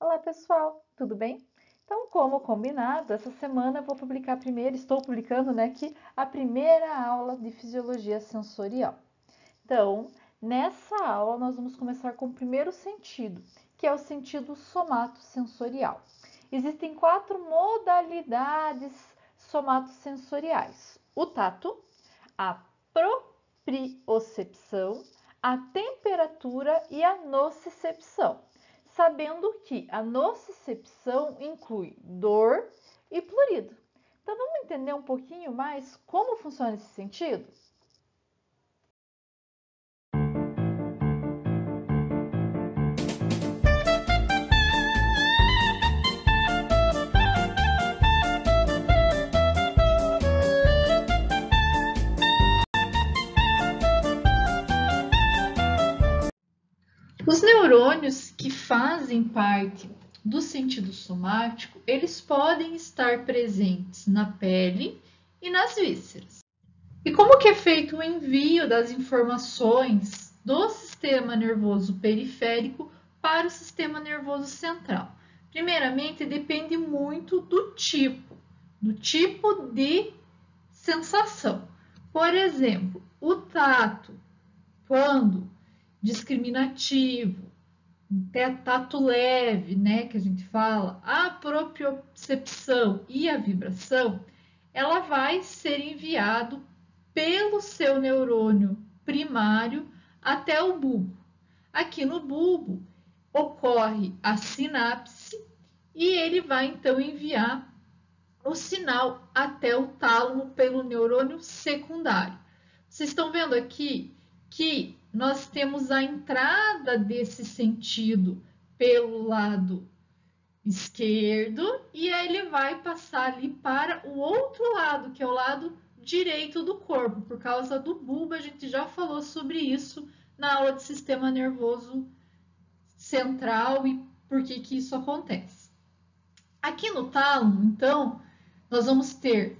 Olá, pessoal, tudo bem? Então, como combinado, essa semana eu vou publicar primeiro, estou publicando, né, aqui a primeira aula de fisiologia sensorial. Então, nessa aula nós vamos começar com o primeiro sentido, que é o sentido somatosensorial. Existem 4 modalidades somatosensoriais: o tato, a propriocepção, a temperatura e a nocicepção, sabendo que a nocicepção inclui dor e prurido. Então vamos entender um pouquinho mais como funciona esse sentido? Os neurônios que fazem parte do sentido somático, eles podem estar presentes na pele e nas vísceras. E como que é feito o envio das informações do sistema nervoso periférico para o sistema nervoso central? Primeiramente, depende muito do tipo de sensação. Por exemplo, o tato, quando discriminativo, tato leve, né, que a gente fala, a propriocepção e a vibração, ela vai ser enviado pelo seu neurônio primário até o bulbo. Aqui no bulbo ocorre a sinapse e ele vai então enviar o sinal até o tálamo pelo neurônio secundário. Vocês estão vendo aqui que nós temos a entrada desse sentido pelo lado esquerdo e aí ele vai passar ali para o outro lado, que é o lado direito do corpo. Por causa do bulbo, a gente já falou sobre isso na aula de sistema nervoso central e por que que isso acontece. Aqui no tálamo, então, nós vamos ter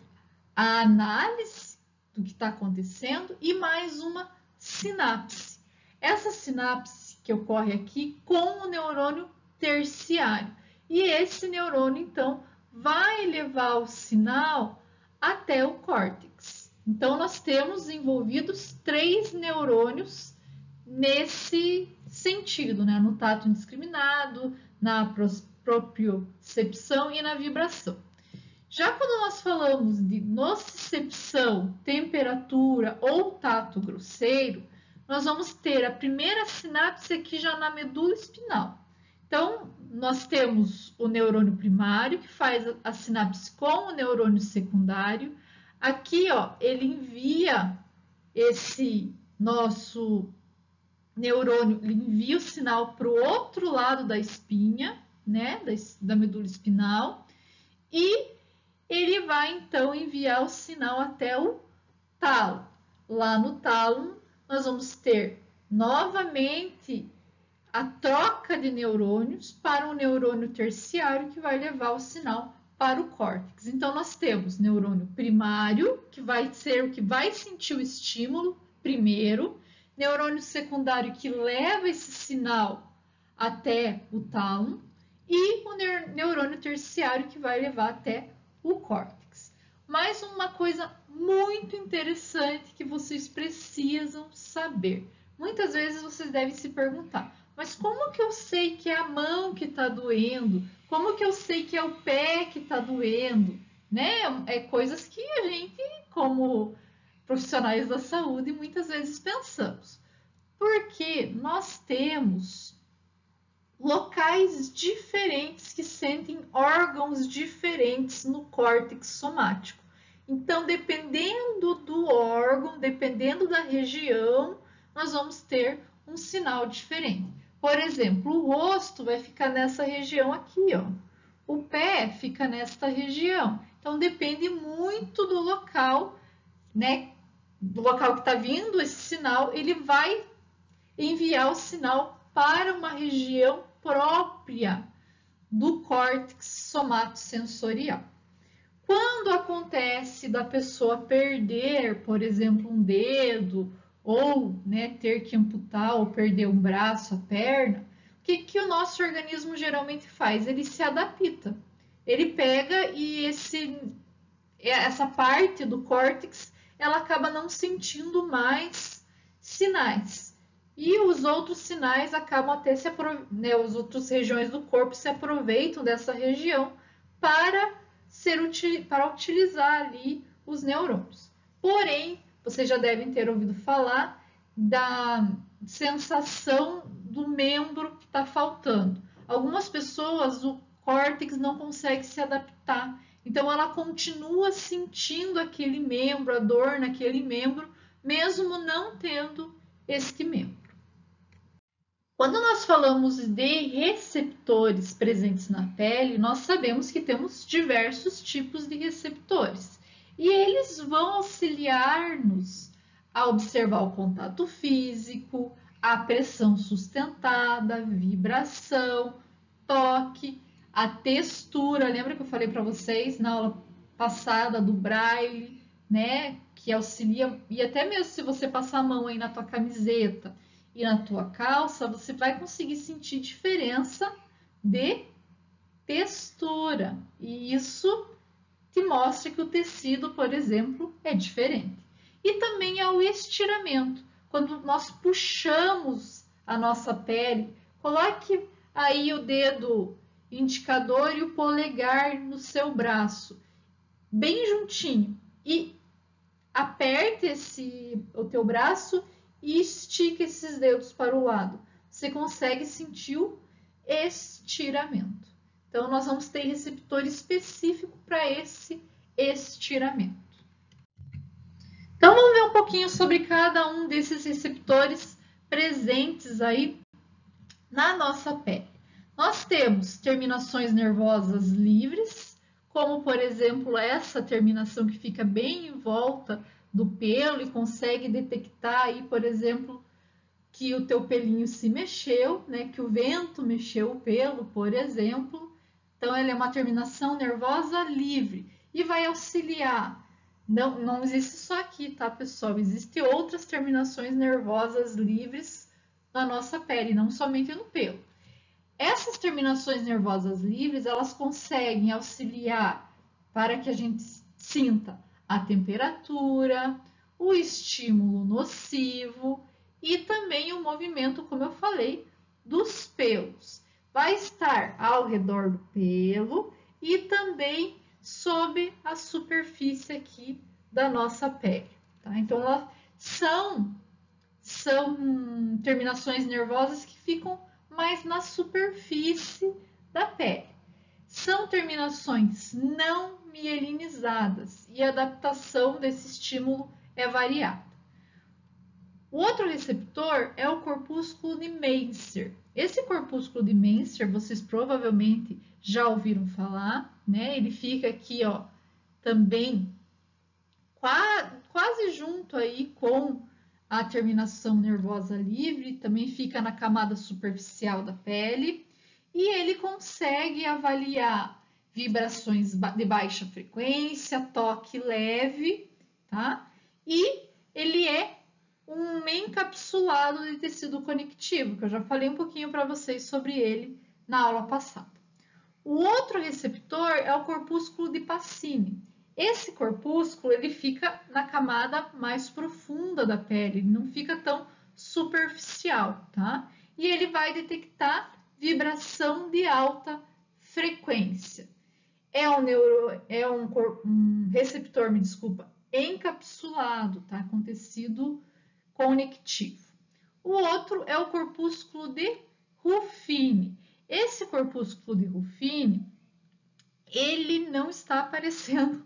a análise do que está acontecendo e mais uma sinapse. Essa sinapse que ocorre aqui com o neurônio terciário. E esse neurônio, então, vai levar o sinal até o córtex. Então, nós temos envolvidos 3 neurônios nesse sentido, né? No tato indiscriminado, na propriocepção e na vibração. Já quando nós falamos de nocicepção, temperatura ou tato grosseiro, nós vamos ter a primeira sinapse aqui já na medula espinal. Então, nós temos o neurônio primário, que faz a sinapse com o neurônio secundário. Aqui, ó, ele envia esse nosso neurônio, ele envia o sinal para o outro lado da espinha, né, da medula espinal, e ele vai então enviar o sinal até o tálamo. Lá no tálamo, nós vamos ter novamente a troca de neurônios para o neurônio terciário, que vai levar o sinal para o córtex. Então, nós temos neurônio primário, que vai ser o que vai sentir o estímulo primeiro, neurônio secundário, que leva esse sinal até o tálamo, e o neurônio terciário, que vai levar até o córtex. Mais uma coisa muito interessante que vocês precisam saber. Muitas vezes vocês devem se perguntar, mas como que eu sei que é a mão que está doendo? Como que eu sei que é o pé que está doendo? Né? É coisas que a gente, como profissionais da saúde, muitas vezes pensamos. Porque nós temos locais diferentes que sentem órgãos diferentes no córtex somático. Então, dependendo do órgão, dependendo da região, nós vamos ter um sinal diferente. Por exemplo, o rosto vai ficar nessa região aqui, ó. O pé fica nesta região. Então, depende muito do local, né? Do local que está vindo esse sinal, ele vai enviar o sinal para uma região própria do córtex somatosensorial. Quando acontece da pessoa perder, por exemplo, um dedo, ou né, ter que amputar ou perder um braço, a perna, o que o nosso organismo geralmente faz? Ele se adapta. Ele pega e essa parte do córtex, ela acaba não sentindo mais sinais. E os outros sinais acabam até né, as outras regiões do corpo se aproveitam dessa região para utilizar ali os neurônios. Porém, vocês já devem ter ouvido falar da sensação do membro que está faltando. Algumas pessoas, o córtex não consegue se adaptar, então ela continua sentindo aquele membro, a dor naquele membro, mesmo não tendo este membro. Quando nós falamos de receptores presentes na pele, nós sabemos que temos diversos tipos de receptores e eles vão auxiliar-nos a observar o contato físico, a pressão sustentada, vibração, toque, a textura. Lembra que eu falei para vocês na aula passada do Braille, né? Que auxilia, e até mesmo se você passar a mão aí na tua camiseta e na tua calça, você vai conseguir sentir diferença de textura. E isso te mostra que o tecido, por exemplo, é diferente. E também é o estiramento. Quando nós puxamos a nossa pele, coloque aí o dedo indicador e o polegar no seu braço, bem juntinho, e aperte o teu braço e estica esses dedos para o lado. Você consegue sentir o estiramento. Então, nós vamos ter receptor específico para esse estiramento. Então, vamos ver um pouquinho sobre cada um desses receptores presentes aí na nossa pele. Nós temos terminações nervosas livres, como, por exemplo, essa terminação que fica bem em volta do pelo e consegue detectar aí, por exemplo, que o teu pelinho se mexeu, né? Que o vento mexeu o pelo, por exemplo. Então, ela é uma terminação nervosa livre e vai auxiliar. Não existe só aqui, tá, pessoal? Existem outras terminações nervosas livres na nossa pele, não somente no pelo. Essas terminações nervosas livres, elas conseguem auxiliar para que a gente sinta a temperatura, o estímulo nocivo e também o movimento, como eu falei, dos pelos. Vai estar ao redor do pelo e também sob a superfície aqui da nossa pele. Tá? Então, elas são terminações nervosas que ficam mais na superfície da pele. São terminações não mielinizadas e a adaptação desse estímulo é variada. O outro receptor é o corpúsculo de Menser. Esse corpúsculo de Menser, vocês provavelmente já ouviram falar, né? Ele fica aqui, ó, também quase junto aí com a terminação nervosa livre, também fica na camada superficial da pele, e ele consegue avaliar vibrações de baixa frequência, toque leve, tá? E ele é um encapsulado de tecido conectivo, que eu já falei um pouquinho para vocês sobre ele na aula passada. O outro receptor é o corpúsculo de Pacini. Esse corpúsculo ele fica na camada mais profunda da pele, ele não fica tão superficial, tá? E ele vai detectar vibração de alta frequência. É um receptor, me desculpa, encapsulado, tá? Com tecido conectivo. O outro é o corpúsculo de Ruffini. Esse corpúsculo de Ruffini, ele não está aparecendo.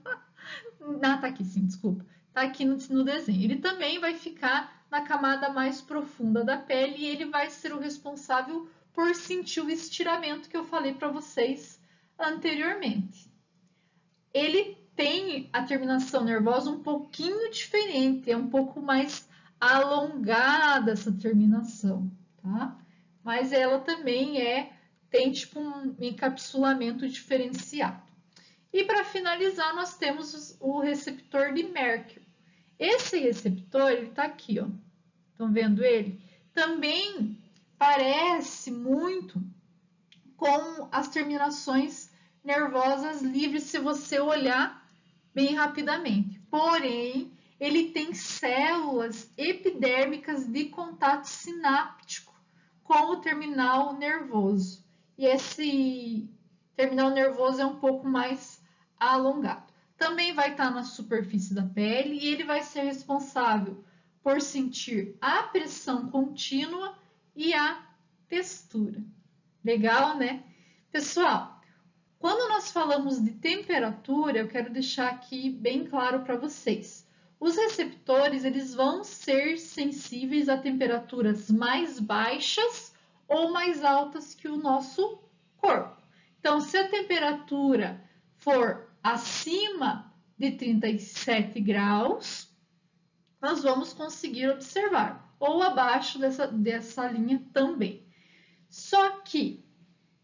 Ah, tá aqui sim, desculpa. Tá aqui no desenho. Ele também vai ficar na camada mais profunda da pele e ele vai ser o responsável por sentir o estiramento que eu falei para vocês anteriormente. Ele tem a terminação nervosa um pouquinho diferente, é um pouco mais alongada essa terminação, tá? Mas ela também tem tipo um encapsulamento diferenciado. E para finalizar, nós temos o receptor de Merkel. Esse receptor, ele está aqui, ó. Estão vendo ele? Também parece muito com as terminações nervosas livres se você olhar bem rapidamente. Porém, ele tem células epidérmicas de contato sináptico com o terminal nervoso. E esse terminal nervoso é um pouco mais alongado. Também vai estar na superfície da pele e ele vai ser responsável por sentir a pressão contínua e a textura. Legal, né? Pessoal, quando nós falamos de temperatura, eu quero deixar aqui bem claro para vocês. Os receptores, eles vão ser sensíveis a temperaturas mais baixas ou mais altas que o nosso corpo. Então, se a temperatura for acima de 37 graus, nós vamos conseguir observar, ou abaixo dessa linha também. Só que,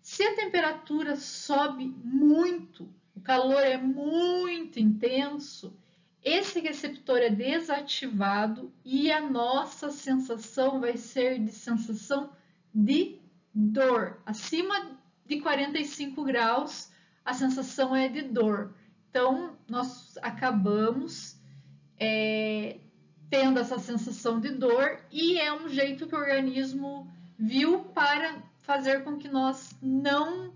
se a temperatura sobe muito, o calor é muito intenso, esse receptor é desativado e a nossa sensação vai ser de sensação de dor. Acima de 45 graus, a sensação é de dor. Então, nós acabamos tendo essa sensação de dor e é um jeito que o organismo viu para fazer com que nós não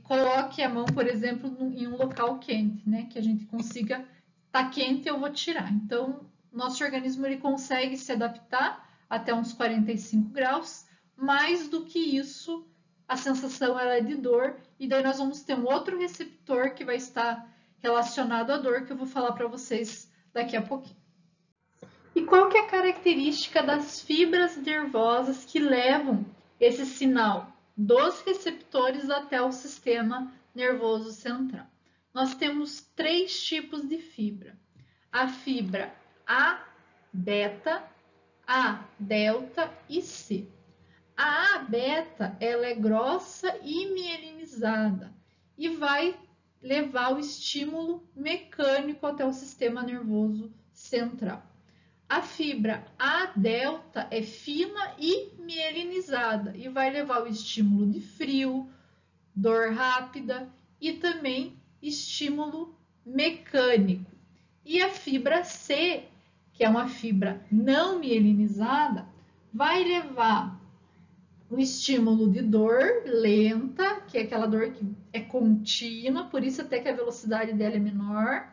coloque a mão, por exemplo, em um local quente, né? Que a gente consiga, tá quente, eu vou tirar. Então, nosso organismo ele consegue se adaptar até uns 45 graus, mais do que isso, a sensação ela é de dor, e daí nós vamos ter um outro receptor que vai estar relacionado à dor, que eu vou falar para vocês daqui a pouquinho. E qual que é a característica das fibras nervosas que levam esse sinal dos receptores até o sistema nervoso central? Nós temos 3 tipos de fibra. A fibra A, beta, A, delta e C. A A beta, ela é grossa e mielinizada e vai levar o estímulo mecânico até o sistema nervoso central. A fibra A delta é fina e mielinizada e vai levar o estímulo de frio, dor rápida e também estímulo mecânico. E a fibra C, que é uma fibra não mielinizada, vai levar o estímulo de dor lenta, que é aquela dor que é contínua, por isso até que a velocidade dela é menor,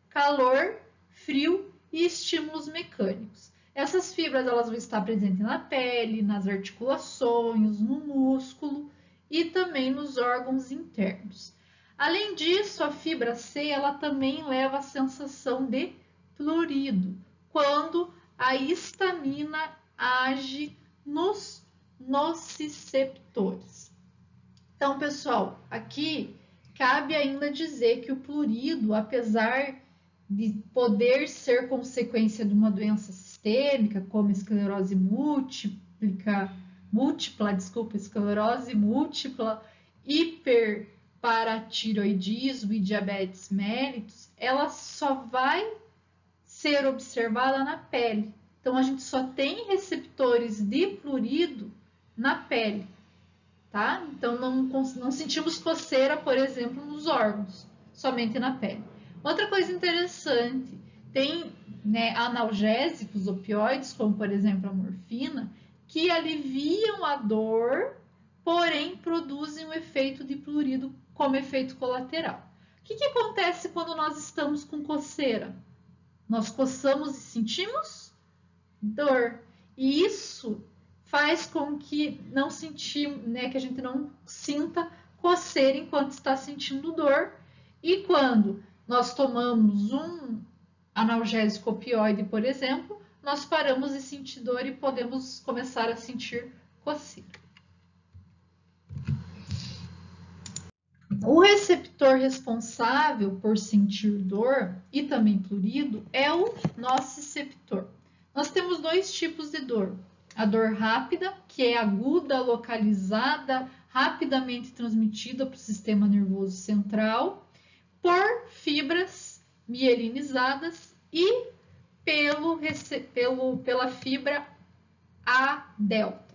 calor, frio e estímulos mecânicos. Essas fibras elas vão estar presentes na pele, nas articulações, no músculo e também nos órgãos internos. Além disso, a fibra C ela também leva a sensação de prurido, quando a histamina age nos nociceptores. Então, pessoal, aqui cabe ainda dizer que o prurido, apesar de poder ser consequência de uma doença sistêmica, como esclerose esclerose múltipla, hiperparatiroidismo e diabetes mellitus, ela só vai ser observada na pele. Então, a gente só tem receptores de prurido na pele, tá? Então, não sentimos coceira, por exemplo, nos órgãos, somente na pele. Outra coisa interessante, tem analgésicos, opioides, como por exemplo a morfina, que aliviam a dor, porém produzem o efeito de prurido como efeito colateral. O que acontece quando nós estamos com coceira? Nós coçamos e sentimos dor. E isso faz com que que a gente não sinta coceira enquanto está sentindo dor. E quando nós tomamos um analgésico opioide, por exemplo, nós paramos de sentir dor e podemos começar a sentir coceira. O receptor responsável por sentir dor e também prurido é o nociceptor. Nós temos 2 tipos de dor. A dor rápida, que é aguda, localizada, rapidamente transmitida para o sistema nervoso central, por fibras mielinizadas e pela fibra A delta.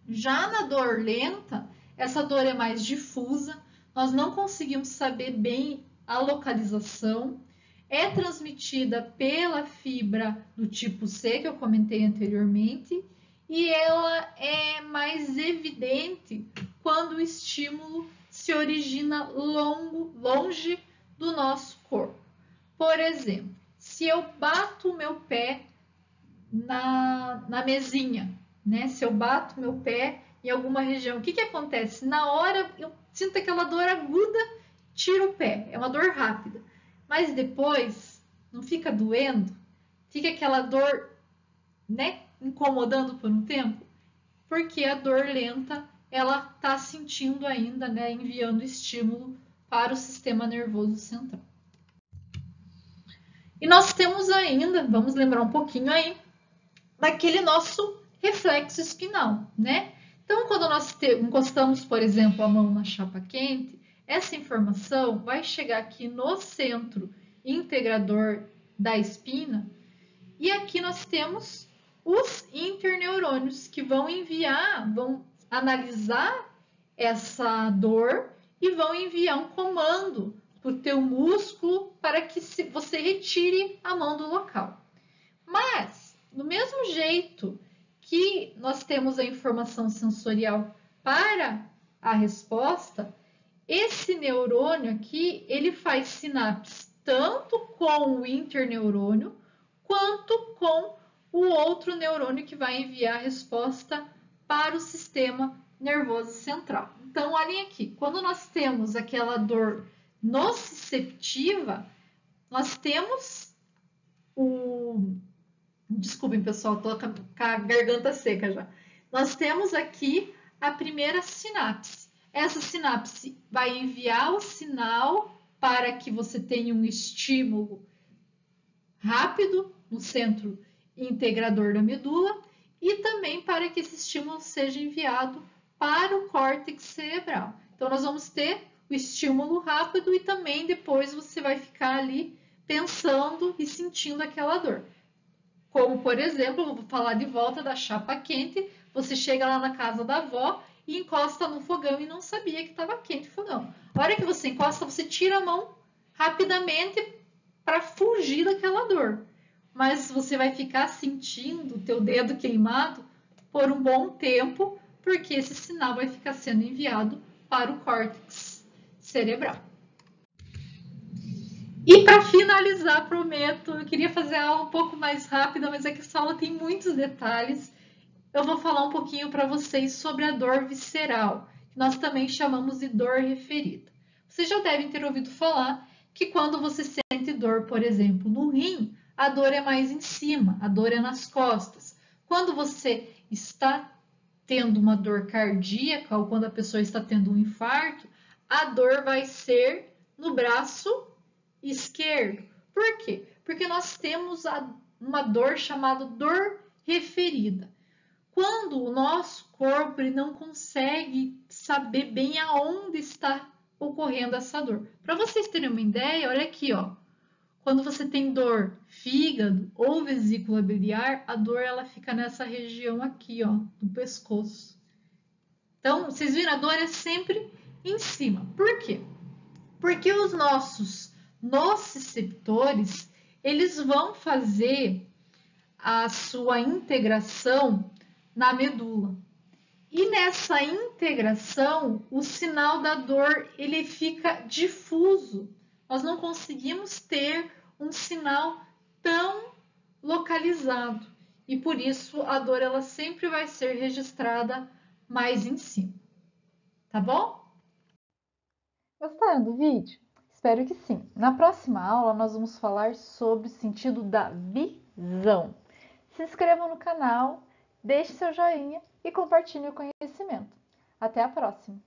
Já na dor lenta, essa dor é mais difusa, nós não conseguimos saber bem a localização, é transmitida pela fibra do tipo C, que eu comentei anteriormente, e ela é mais evidente quando o estímulo se origina longe do nosso corpo. Por exemplo, se eu bato o meu pé na mesinha, né? Se eu bato meu pé em alguma região, o que acontece? Na hora eu sinto aquela dor aguda, tiro o pé, é uma dor rápida. Mas depois não fica doendo, fica aquela dor, né, incomodando por um tempo, porque a dor lenta ela está sentindo ainda, né, enviando estímulo para o sistema nervoso central. E nós temos ainda, vamos lembrar um pouquinho aí, daquele nosso reflexo espinal, né? Então, quando nós encostamos, por exemplo, a mão na chapa quente, essa informação vai chegar aqui no centro integrador da espina e aqui nós temos os interneurônios que vão analisar essa dor e vão enviar um comando para o teu músculo para que você retire a mão do local. Mas, do mesmo jeito que nós temos a informação sensorial para a resposta, esse neurônio aqui, ele faz sinapse tanto com o interneurônio quanto com o outro neurônio que vai enviar a resposta para o sistema nervoso central. Então, olhem aqui, quando nós temos aquela dor nociceptiva, nós temos Desculpem, pessoal, estou com a garganta seca já. Nós temos aqui a primeira sinapse. Essa sinapse vai enviar o sinal para que você tenha um estímulo rápido no centro integrador da medula e também para que esse estímulo seja enviado para o córtex cerebral. Então, nós vamos ter o estímulo rápido e também depois você vai ficar ali pensando e sentindo aquela dor. Como, por exemplo, vou falar de volta da chapa quente, você chega lá na casa da avó e encosta no fogão e não sabia que estava quente o fogão. A hora que você encosta, você tira a mão rapidamente para fugir daquela dor. Mas você vai ficar sentindo o teu dedo queimado por um bom tempo, porque esse sinal vai ficar sendo enviado para o córtex cerebral. E para finalizar, prometo, eu queria fazer algo um pouco mais rápida, mas é que essa aula tem muitos detalhes. Eu vou falar um pouquinho para vocês sobre a dor visceral, que nós também chamamos de dor referida. Vocês já devem ter ouvido falar que quando você sente dor, por exemplo, no rim, a dor é mais em cima, a dor é nas costas. Quando você está tendo uma dor cardíaca ou quando a pessoa está tendo um infarto, a dor vai ser no braço esquerdo. Por quê? Porque nós temos uma dor chamada dor referida. Quando o nosso corpo não consegue saber bem aonde está ocorrendo essa dor. Para vocês terem uma ideia, olha aqui, ó. Quando você tem dor fígado ou vesícula biliar, a dor ela fica nessa região aqui, ó, do pescoço. Então, vocês viram, a dor é sempre em cima. Por quê? Porque os nossos nociceptores, eles vão fazer a sua integração na medula. E nessa integração, o sinal da dor ele fica difuso. Nós não conseguimos ter um sinal tão localizado. E por isso a dor ela sempre vai ser registrada mais em cima. Tá bom? Gostaram do vídeo? Espero que sim. Na próxima aula, nós vamos falar sobre o sentido da visão. Se inscreva no canal, deixe seu joinha e compartilhe o conhecimento. Até a próxima!